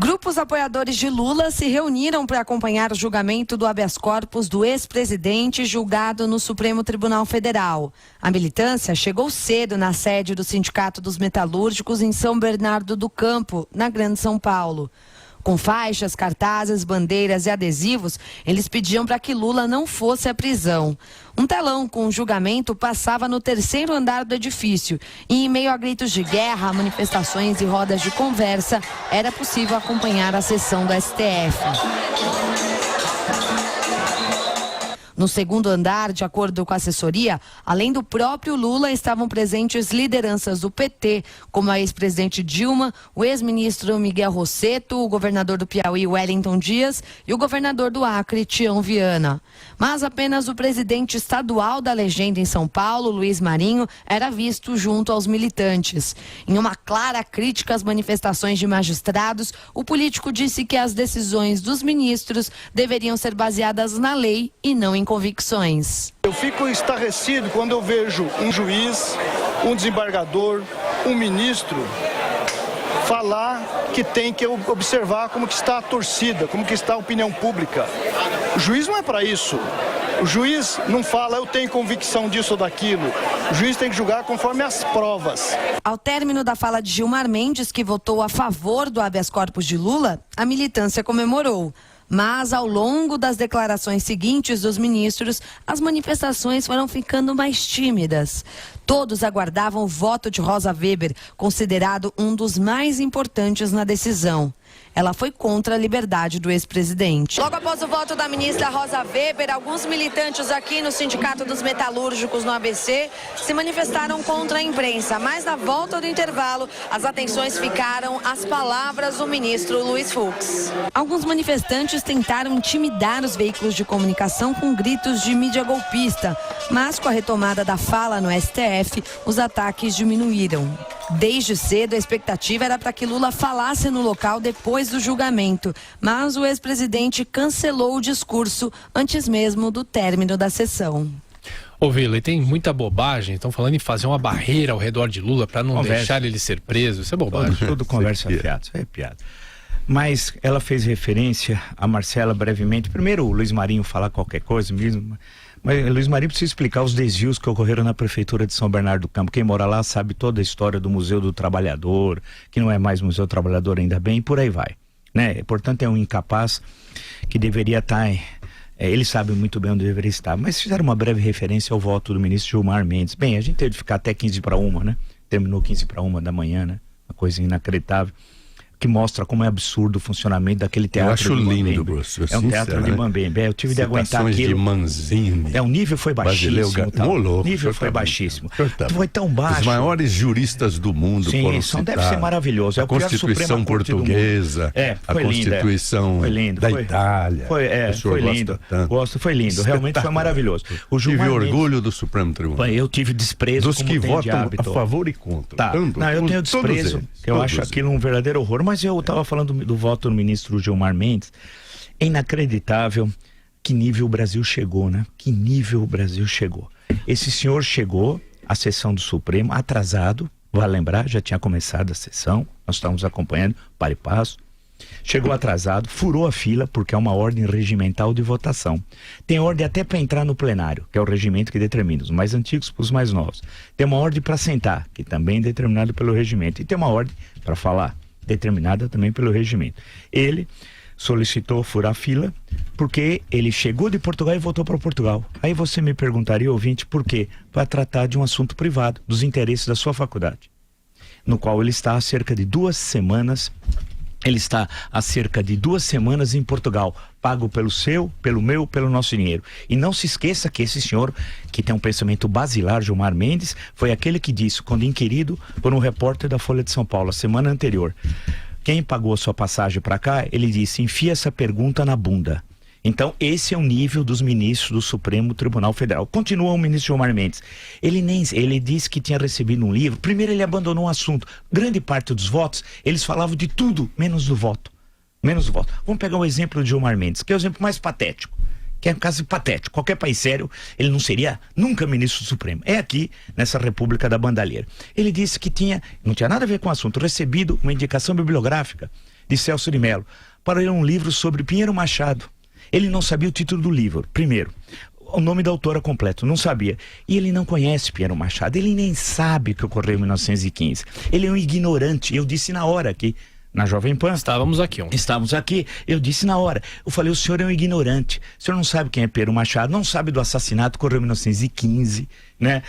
Grupos apoiadores de Lula se reuniram para acompanhar o julgamento do habeas corpus do ex-presidente julgado no Supremo Tribunal Federal. A militância chegou cedo na sede do Sindicato dos Metalúrgicos em São Bernardo do Campo, na Grande São Paulo. Com faixas, cartazes, bandeiras e adesivos, eles pediam para que Lula não fosse à prisão. Um telão com o julgamento passava no terceiro andar do edifício e, em meio a gritos de guerra, manifestações e rodas de conversa, era possível acompanhar a sessão do STF. No segundo andar, de acordo com a assessoria, além do próprio Lula, estavam presentes lideranças do PT, como a ex-presidente Dilma, o ex-ministro Miguel Rosseto, o governador do Piauí, Wellington Dias, e o governador do Acre, Tião Viana. Mas apenas o presidente estadual da legenda em São Paulo, Luiz Marinho, era visto junto aos militantes. Em uma clara crítica às manifestações de magistrados, o político disse que as decisões dos ministros deveriam ser baseadas na lei e não em convicções. Eu fico estarrecido quando eu vejo um juiz, um desembargador, um ministro falar que tem que observar como que está a torcida, como que está a opinião pública. O juiz não é para isso. O juiz não fala, eu tenho convicção disso ou daquilo. O juiz tem que julgar conforme as provas. Ao término da fala de Gilmar Mendes, que votou a favor do habeas corpus de Lula, a militância comemorou. Mas, ao longo das declarações seguintes dos ministros, as manifestações foram ficando mais tímidas. Todos aguardavam o voto de Rosa Weber, considerado um dos mais importantes na decisão. Ela foi contra a liberdade do ex-presidente. Logo após o voto da ministra Rosa Weber, alguns militantes aqui no Sindicato dos Metalúrgicos, no ABC, se manifestaram contra a imprensa. Mas, na volta do intervalo, as atenções ficaram às palavras do ministro Luiz Fux. Alguns manifestantes tentaram intimidar os veículos de comunicação com gritos de mídia golpista. Mas, com a retomada da fala no STF, os ataques diminuíram. Desde cedo, a expectativa era para que Lula falasse no local depois do julgamento, mas o ex-presidente cancelou o discurso antes mesmo do término da sessão. Ô Vila, e tem muita bobagem, estão falando em fazer uma barreira ao redor de Lula para não deixar ele ser preso, isso é bobagem. Tudo conversa fiada, isso é piada. Mas ela fez referência a Marcela brevemente, primeiro o Luiz Marinho falar qualquer coisa mesmo, mas Luiz Marinho precisa explicar os desvios que ocorreram na prefeitura de São Bernardo do Campo. Quem mora lá sabe toda a história do Museu do Trabalhador, que não é mais Museu do Trabalhador, ainda bem, e por aí vai, né? Portanto, é um incapaz que deveria estar, ele sabe muito bem onde deveria estar, mas fizeram uma breve referência ao voto do ministro Gilmar Mendes. Bem, a gente teve de ficar até 15:01, né? Terminou 15:01 da manhã, né? Uma coisa inacreditável, que mostra como é absurdo o funcionamento daquele teatro. Eu acho lindo, Bruce. É um teatro de Mambembe. Eu tive de aguentar aquilo. De Manzini. O nível foi baixíssimo. O nível foi baixíssimo. Foi tão baixo. Os maiores juristas do mundo foram citados. Deve ser maravilhoso. É a Constituição Portuguesa, a Constituição da Itália. Foi lindo. Foi lindo. Realmente foi maravilhoso. Tive orgulho do Supremo Tribunal. Eu tive desprezo dos que votam a favor e contra. Não, eu tenho desprezo. Eu acho aquilo um verdadeiro horror. Mas eu estava falando do voto do ministro Gilmar Mendes. É inacreditável que nível o Brasil chegou, né? Que nível o Brasil chegou. Esse senhor chegou à sessão do Supremo atrasado, vale lembrar, já tinha começado a sessão, nós estávamos acompanhando, para e passo. Chegou atrasado, furou a fila, porque é uma ordem regimental de votação. Tem ordem até para entrar no plenário, que é o regimento que determina, os mais antigos para os mais novos. Tem uma ordem para sentar, que também é determinado pelo regimento. E tem uma ordem para falar, determinada também pelo regimento. Ele solicitou furar a fila porque ele chegou de Portugal e voltou para Portugal. Aí você me perguntaria, ouvinte, por quê? Para tratar de um assunto privado, dos interesses da sua faculdade, no qual ele está há cerca de 2 semanas. Ele está há cerca de 2 semanas em Portugal, pago pelo seu, pelo meu, pelo nosso dinheiro. E não se esqueça que esse senhor, que tem um pensamento basilar, Gilmar Mendes, foi aquele que disse, quando inquirido por um repórter da Folha de São Paulo, a semana anterior, quem pagou a sua passagem para cá, ele disse, enfia essa pergunta na bunda. Então, esse é o nível dos ministros do Supremo Tribunal Federal. Continua o ministro Gilmar Mendes. Ele disse que tinha recebido um livro. Primeiro, ele abandonou um assunto. Grande parte dos votos, eles falavam de tudo, menos do voto. Menos do voto. Vamos pegar um exemplo de Gilmar Mendes, que é o exemplo mais patético. Que é um caso patético. Qualquer país sério, ele não seria nunca ministro do Supremo. É aqui, nessa República da Bandalheira. Ele disse que não tinha nada a ver com o assunto, recebido uma indicação bibliográfica de Celso de Mello, para ler um livro sobre Pinheiro Machado. Ele não sabia o título do livro, primeiro. O nome da autora completo, não sabia. E ele não conhece Pinheiro Machado, ele nem sabe o que ocorreu em 1915. Ele é um ignorante, eu disse na hora aqui, na Jovem Pan. Estávamos aqui ontem. Estávamos aqui, eu disse na hora. Eu falei, o senhor é um ignorante. O senhor não sabe quem é Pinheiro Machado, não sabe do assassinato que ocorreu em 1915, né?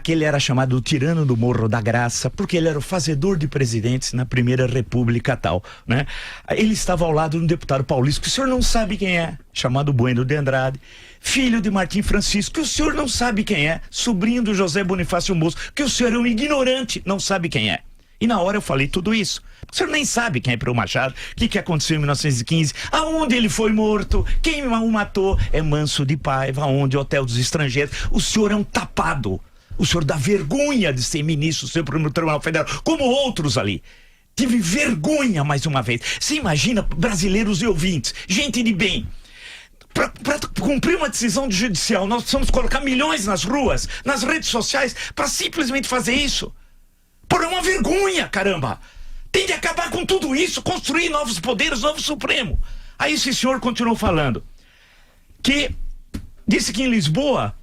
Que ele era chamado o tirano do Morro da Graça, porque ele era o fazedor de presidentes na Primeira República tal, né? Ele estava ao lado de um deputado paulista, que o senhor não sabe quem é, chamado Bueno de Andrade, filho de Martim Francisco, que o senhor não sabe quem é, sobrinho do José Bonifácio Moço, que o senhor é um ignorante, não sabe quem é. E na hora eu falei tudo isso. O senhor nem sabe quem é Pinheiro Machado, o que aconteceu em 1915, aonde ele foi morto, quem o matou. É Manso de Paiva, onde Hotel dos Estrangeiros. O senhor é um tapado. O senhor dá vergonha de ser ministro do Supremo Tribunal Federal, como outros ali. Tive vergonha mais uma vez. Você imagina, brasileiros e ouvintes, gente de bem, para cumprir uma decisão judicial, nós precisamos colocar milhões nas ruas, nas redes sociais, para simplesmente fazer isso. Por uma vergonha, caramba! Tem de acabar com tudo isso, construir novos poderes, novo Supremo. Aí esse senhor continuou falando que disse que em Lisboa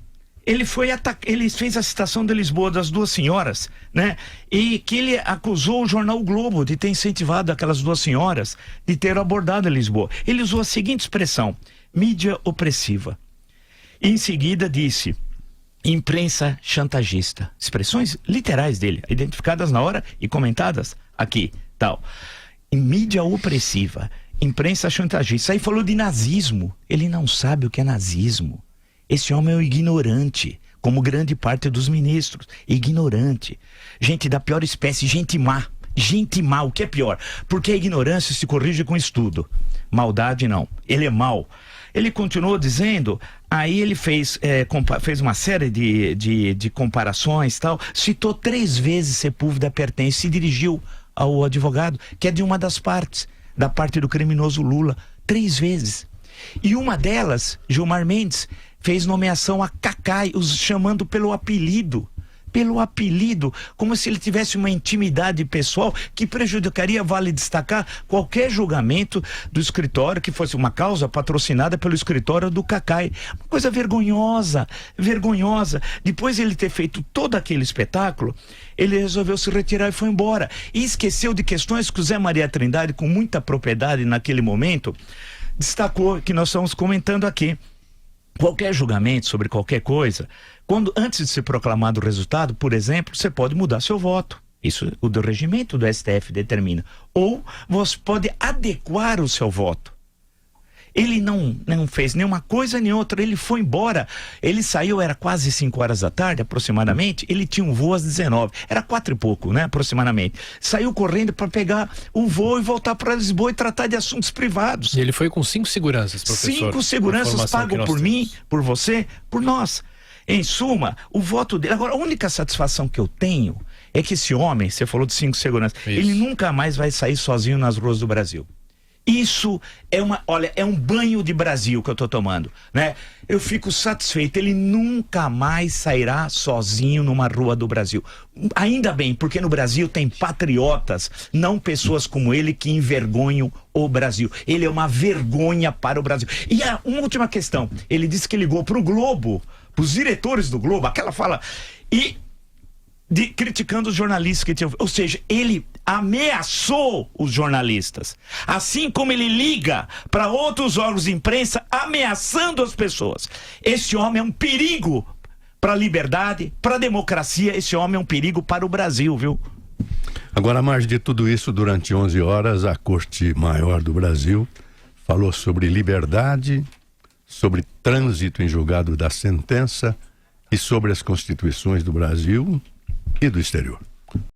ele fez a citação de Lisboa das duas senhoras, né? E que ele acusou o jornal o Globo de ter incentivado aquelas duas senhoras de ter abordado a Lisboa. Ele usou a seguinte expressão: mídia opressiva. E em seguida disse: imprensa chantagista. Expressões literais dele, identificadas na hora e comentadas aqui, tal. Em mídia opressiva, imprensa chantagista. Aí falou de nazismo. Ele não sabe o que é nazismo. Esse homem é um ignorante, como grande parte dos ministros. Ignorante. Gente da pior espécie, gente má. Gente má, o que é pior? Porque a ignorância se corrige com estudo. Maldade não. Ele é mau. Ele continuou dizendo, aí ele fez uma série de comparações, tal, citou 3 vezes Sepúlveda Pertence, se dirigiu ao advogado, que é de uma das partes, da parte do criminoso Lula, 3 vezes. E uma delas, Gilmar Mendes, fez nomeação a Cacai, os chamando pelo apelido, como se ele tivesse uma intimidade pessoal que prejudicaria, vale destacar, qualquer julgamento do escritório, que fosse uma causa patrocinada pelo escritório do Cacai. Uma coisa vergonhosa, vergonhosa. Depois de ele ter feito todo aquele espetáculo, ele resolveu se retirar e foi embora. E esqueceu de questões que o Zé Maria Trindade, com muita propriedade naquele momento, destacou, que nós estamos comentando aqui. Qualquer julgamento sobre qualquer coisa, antes de ser proclamado o resultado, por exemplo, você pode mudar seu voto. Isso o do regimento do STF determina. Ou você pode adequar o seu voto. Ele não fez nenhuma coisa nem outra, ele foi embora. Ele saiu, era quase 5 horas da tarde, aproximadamente. Ele tinha um voo às 19, era 4 e pouco, né, aproximadamente. Saiu correndo para pegar o voo e voltar para Lisboa e tratar de assuntos privados. E ele foi com 5 seguranças, professor. 5 seguranças pagam por mim, por você, por nós. Em suma, o voto dele... Agora, a única satisfação que eu tenho é que esse homem, você falou de 5 seguranças, ele nunca mais vai sair sozinho nas ruas do Brasil. Isso é um banho de Brasil que eu tô tomando, né? Eu fico satisfeito, ele nunca mais sairá sozinho numa rua do Brasil. Ainda bem, porque no Brasil tem patriotas, não pessoas como ele que envergonham o Brasil. Ele é uma vergonha para o Brasil. E uma última questão, ele disse que ligou pro Globo, pros diretores do Globo, aquela fala, criticando os jornalistas que tinham... Ou seja, ele ameaçou os jornalistas. Assim como ele liga para outros órgãos de imprensa ameaçando as pessoas. Esse homem é um perigo para a liberdade, para a democracia. Esse homem é um perigo para o Brasil, viu? Agora, mais de tudo isso, durante 11 horas, a Corte Maior do Brasil falou sobre liberdade, sobre trânsito em julgado da sentença e sobre as constituições do Brasil e do exterior.